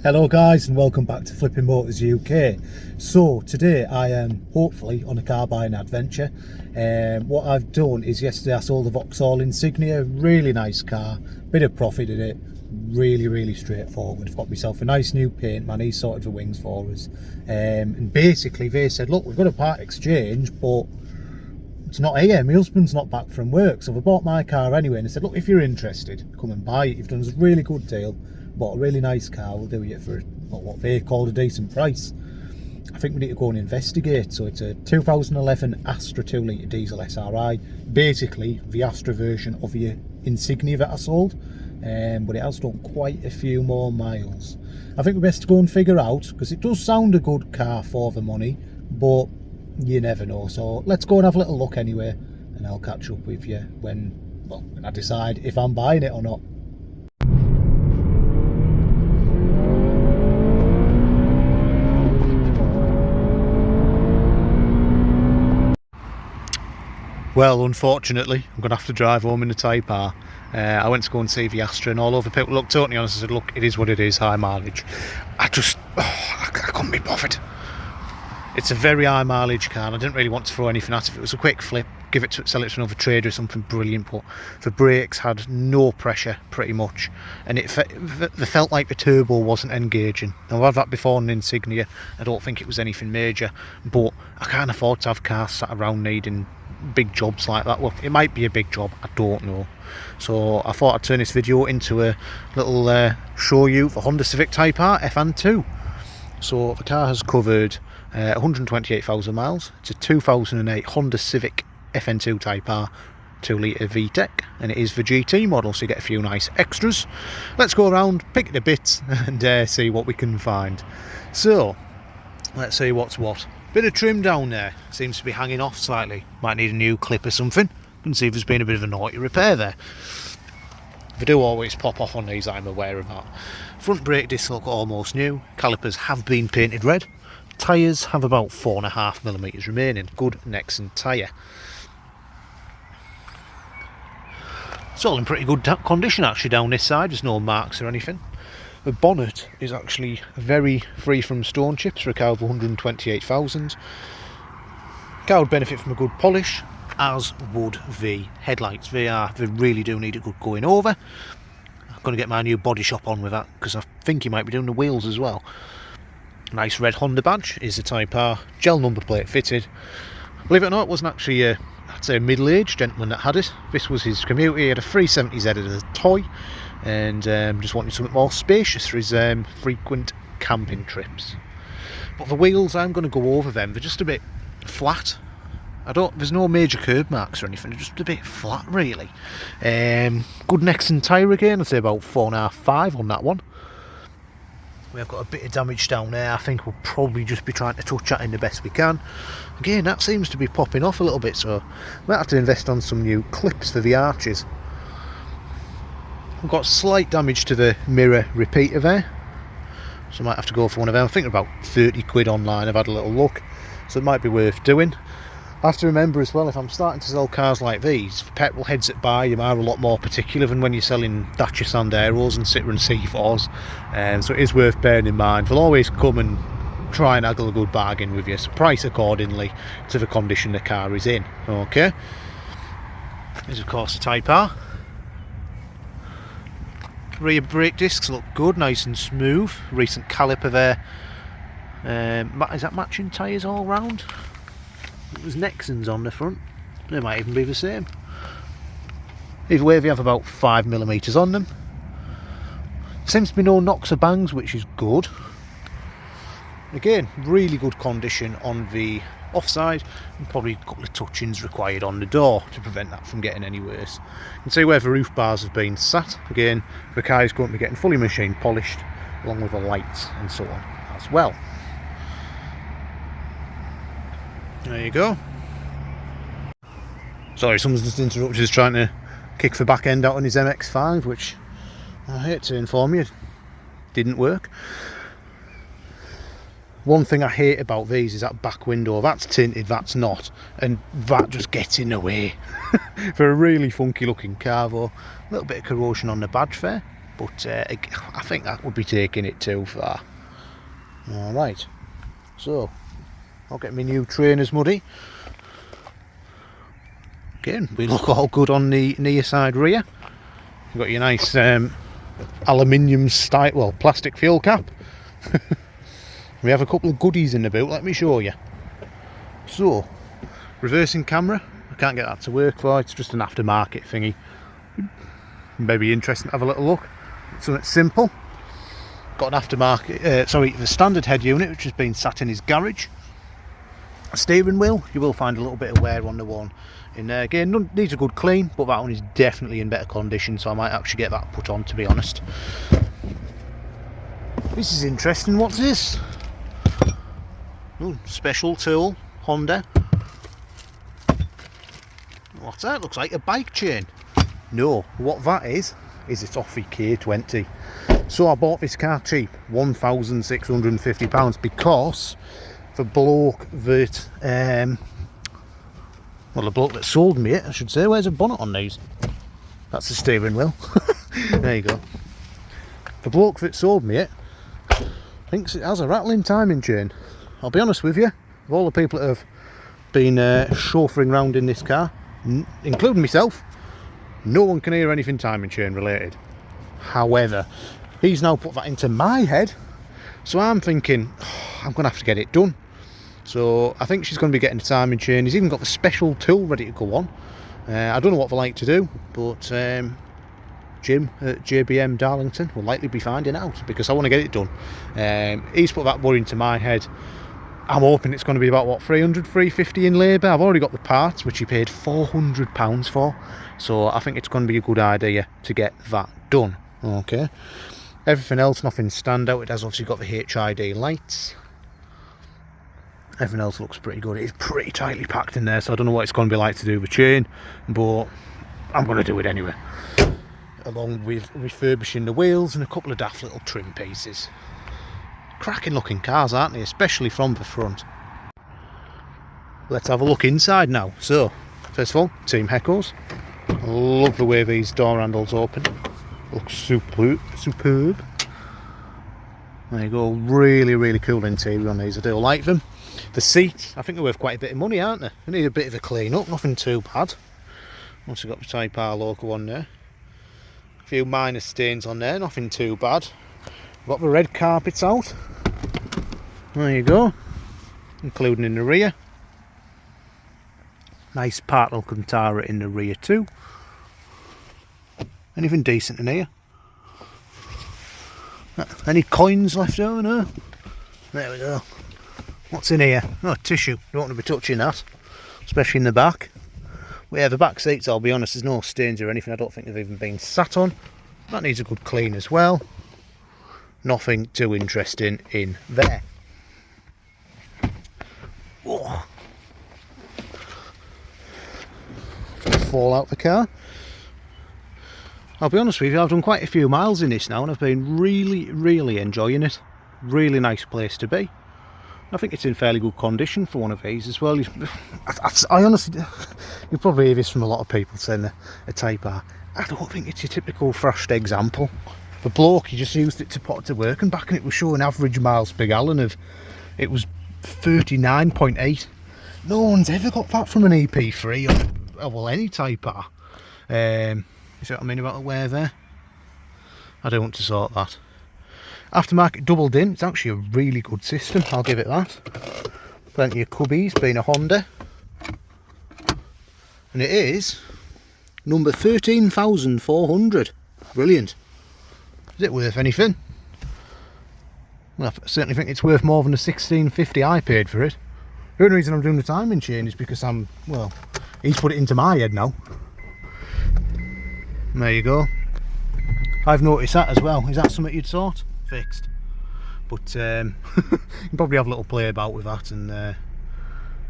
Hello guys, and welcome back to Flipping Motors UK. So today I am hopefully on a car buying adventure. What I've done is yesterday I sold the Vauxhall Insignia. Really nice car, bit of profit in it, really straightforward. I've got myself a nice new paint man, he sorted the wings for us, and basically they said, look, we've got a part exchange but it's not here, my husband's not back from work, so they bought my car anyway, and they said, look, if you're interested, come and buy it. You've done us a really good deal, bought a really nice car, we'll do it for what they called a decent price. I think we need to go and investigate. So it's a 2011 Astra 2 litre diesel SRI, basically the Astra version of the Insignia that I sold, but it has done quite a few more miles. I think we're best to go and figure out, because it does sound a good car for the money, but you never know. So let's go and have a little look anyway, and I'll catch up with you when I decide if I'm buying it or not. Well, unfortunately, I'm going to have to drive home in the Type R. I went to go and see the Astra, and all over people looked totally honest and said, look, it is what it is, high mileage. I couldn't be bothered. It's a very high mileage car, and I didn't really want to throw anything at it. If it was a quick flip, sell it to another trader or something brilliant, but the brakes had no pressure pretty much, and it felt like the turbo wasn't engaging. Now, I've had that before on an Insignia. I don't think it was anything major, but I can't afford to have cars sat around needing big jobs like that. Well, it might be a big job, I don't know. So I thought I'd turn this video into a little show you the Honda Civic Type R FN2. So the car has covered 128,000 miles. It's a 2008 Honda Civic FN2 Type R 2 litre VTEC, and it is the GT model, so you get a few nice extras. Let's go around, pick the bits, and see what we can find. So let's see what's what. Bit of trim down there, seems to be hanging off slightly. Might need a new clip or something. You can see there's been a bit of a naughty repair there. They do always pop off on these, I'm aware of that. Front brake discs look almost new. Calipers have been painted red. Tyres have about 4.5mm remaining. Good Nexen tyre. It's all in pretty good condition actually down this side. There's no marks or anything. The bonnet is actually very free from stone chips for a car of 128,000. Car would benefit from a good polish, as would the headlights. They really do need a good going over. I'm going to get my new body shop on with that, because I think he might be doing the wheels as well. Nice red Honda badge is the Type R, gel number plate fitted. Believe it or not, it wasn't actually I'd say a middle-aged gentleman that had it. This was his commute. He had a 370Z as a toy, and just wanted something more spacious for his frequent camping trips. But the wheels, I'm going to go over them. They're just a bit flat. There's no major curb marks or anything. They're just a bit flat, really. Good Nexen tyre again. I'd say about 4.5, 5 on that one. We have got a bit of damage down there. I think we'll probably just be trying to touch that in the best we can. Again, that seems to be popping off a little bit, so I might have to invest on some new clips for the arches. I've got slight damage to the mirror repeater there, so I might have to go for one of them. I think they're about 30 quid online. I've had a little look, so it might be worth doing. I have to remember as well, if I'm starting to sell cars like these, the petrol heads that buy them are a lot more particular than when you're selling Dacia Sanderos and Citroen C4s, so it is worth bearing in mind. They'll always come and try and haggle a good bargain with you, so price accordingly to the condition the car is in. Okay, here's of course the Type R. Rear brake discs look good, nice and smooth. Recent caliper there. Is that matching tyres all round? There's Nexens on the front. They might even be the same. Either way, they have about 5mm on them. Seems to be no knocks or bangs, which is good. Again, really good condition on the offside, and probably a couple of touch-ins required on the door to prevent that from getting any worse. You can see where the roof bars have been sat. Again, the car is going to be getting fully machine polished, along with the lights and so on as well. There you go. Sorry, someone's just interrupted us trying to kick the back end out on his MX-5, which I hate to inform you, didn't work. One thing I hate about these is that back window. That's tinted, that's not, and that just gets in the way. For a really funky looking car though. A little bit of corrosion on the badge there. but I think that would be taking it too far. Alright, so I'll get my new trainers muddy. Again, we look all good on the near side rear. You've got your nice aluminium style, well, plastic fuel cap. We have a couple of goodies in the boot, let me show you. So, reversing camera, I can't get that to work for, it's just an aftermarket thingy. Maybe interesting to have a little look. Something simple. Got an aftermarket, the standard head unit which has been sat in his garage. A steering wheel, you will find a little bit of wear on the one in there. Again, needs a good clean, but that one is definitely in better condition, so I might actually get that put on, to be honest. This is interesting, what's this? Oh, special tool, Honda. What's that? Looks like a bike chain. No, what that is a Toffee K20. So I bought this car cheap, £1,650, because the bloke that, well, the bloke that sold me it, I should say, where's a bonnet on these? That's the steering wheel. There you go. The bloke that sold me it thinks it has a rattling timing chain. I'll be honest with you, of all the people that have been chauffeuring around in this car, including myself, no one can hear anything timing chain related. However, he's now put that into my head, so I'm thinking, I'm going to have to get it done. So I think she's going to be getting the timing chain. He's even got the special tool ready to go on. I don't know what they like to do, but Jim at JBM Darlington will likely be finding out, because I want to get it done. He's put that worry into my head. I'm hoping it's going to be about, what, 300, 350 in labour. I've already got the parts, which he paid £400 for, so I think it's going to be a good idea to get that done. Okay, everything else, nothing standout. It has obviously got the HID lights. Everything else looks pretty good. It's pretty tightly packed in there, so I don't know what it's going to be like to do with chain, but I'm going to do it anyway, along with refurbishing the wheels and a couple of daft little trim pieces. Cracking looking cars, aren't they, especially from the front. Let's have a look inside now. So first of all, Team Heckos. I love the way these door handles open. Looks superb. There you go. Really cool interior on these. I do like them. The seats, I think they're worth quite a bit of money, aren't they? They need a bit of a clean up, nothing too bad. Also got the Type R logo on there. A few minor stains on there, nothing too bad. Got the red carpets out. There you go, including in the rear. Nice part Alcantara in the rear too. Anything decent in here? Any coins left over? No? There we go. What's in here? Oh, tissue. Don't want to be touching that, especially in the back. Well, yeah, the back seats, I'll be honest, there's no stains or anything. I don't think they've even been sat on. That needs a good clean as well. Nothing too interesting in there. Oh. Fall out the car. I'll be honest with you, I've done quite a few miles in this now and I've been really enjoying it. Really nice place to be. I think it's in fairly good condition for one of these as well. I honestly, you'll probably hear this from a lot of people saying a Type R. I don't think it's your typical thrashed example. The bloke, he just used it to put it to work, and back and it was showing average miles per gallon of, it was 39.8. No one's ever got that from an EP3 or well, any Type R. You see what I mean about the wear there? I don't want to sort that. Aftermarket doubled in, it's actually a really good system, I'll give it that. Plenty of cubbies, being a Honda. And it is number 13,400. Brilliant. Is it worth anything? Well, I certainly think it's worth more than the 1650 I paid for it. The only reason I'm doing the timing chain is because well, he's put it into my head now. There you go. I've noticed that as well. Is that something you'd sort? Fixed. But you can probably have a little play about with that, and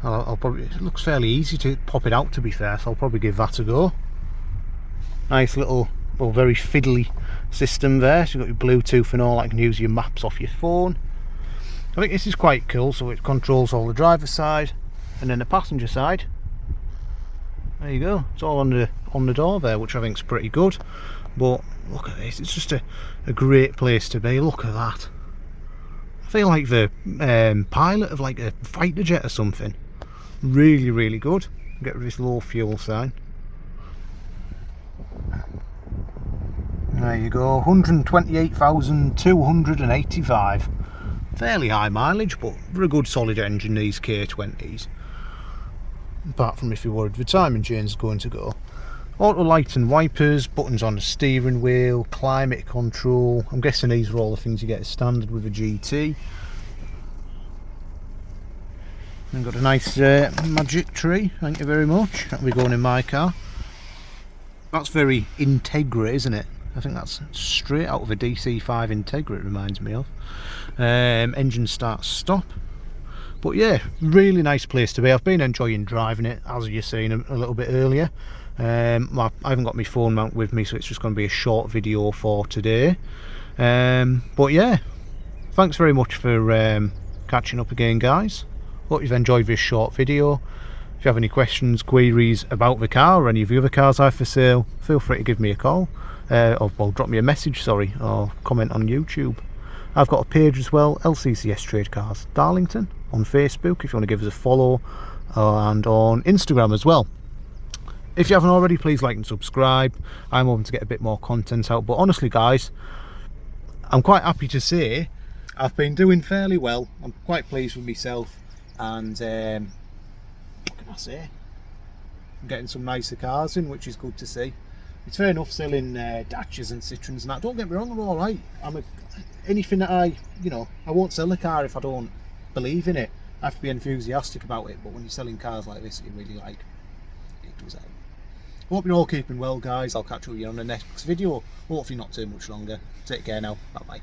I'll probably, it looks fairly easy to pop it out, to be fair, so I'll probably give that a go. Nice little, well, very fiddly system there. So you've got your Bluetooth and all, like, you can use your maps off your phone. I think this is quite cool. So it controls all the driver's side and then the passenger side. There you go, it's all on the door there, which I think is pretty good. But look at this, it's just a great place to be. Look at that. I feel like the pilot of like a fighter jet or something. Really, really good. Get rid of this low fuel sign. There you go, 128,285. Fairly high mileage, but for a good solid engine, these K20s. Apart from if you're worried the timing chain's going to go. Auto lights and wipers, buttons on the steering wheel, climate control. I'm guessing these are all the things you get as standard with a GT. And got a nice magic tree, thank you very much. That'll be going in my car. That's very Integra, isn't it? I think that's straight out of a DC5 Integra, it reminds me of. Engine start stop. But yeah, really nice place to be. I've been enjoying driving it, as you've seen a little bit earlier. I haven't got my phone mount with me, so it's just going to be a short video for today. But yeah, thanks very much for catching up again, guys. Hope you've enjoyed this short video. If you have any questions, queries about the car or any of the other cars I have for sale, feel free to give me a call, or well, drop me a message, sorry, or comment on YouTube. I've got a page as well, LCCS Trade Cars Darlington, on Facebook if you want to give us a follow, and on Instagram as well. If you haven't already, please like and subscribe. I'm hoping to get a bit more content out, but honestly guys, I'm quite happy to say I've been doing fairly well. I'm quite pleased with myself, and what can I say? I'm getting some nicer cars in, which is good to see. It's fair enough selling Dacias and Citroens and that. Don't get me wrong, I'm all right. Anything that I won't sell a car if I don't believe in it. I have to be enthusiastic about it, but when you're selling cars like this, you really like, it does help. Hope you're all keeping well, guys. I'll catch up with you on the next video. Hopefully not too much longer. Take care now. Bye bye.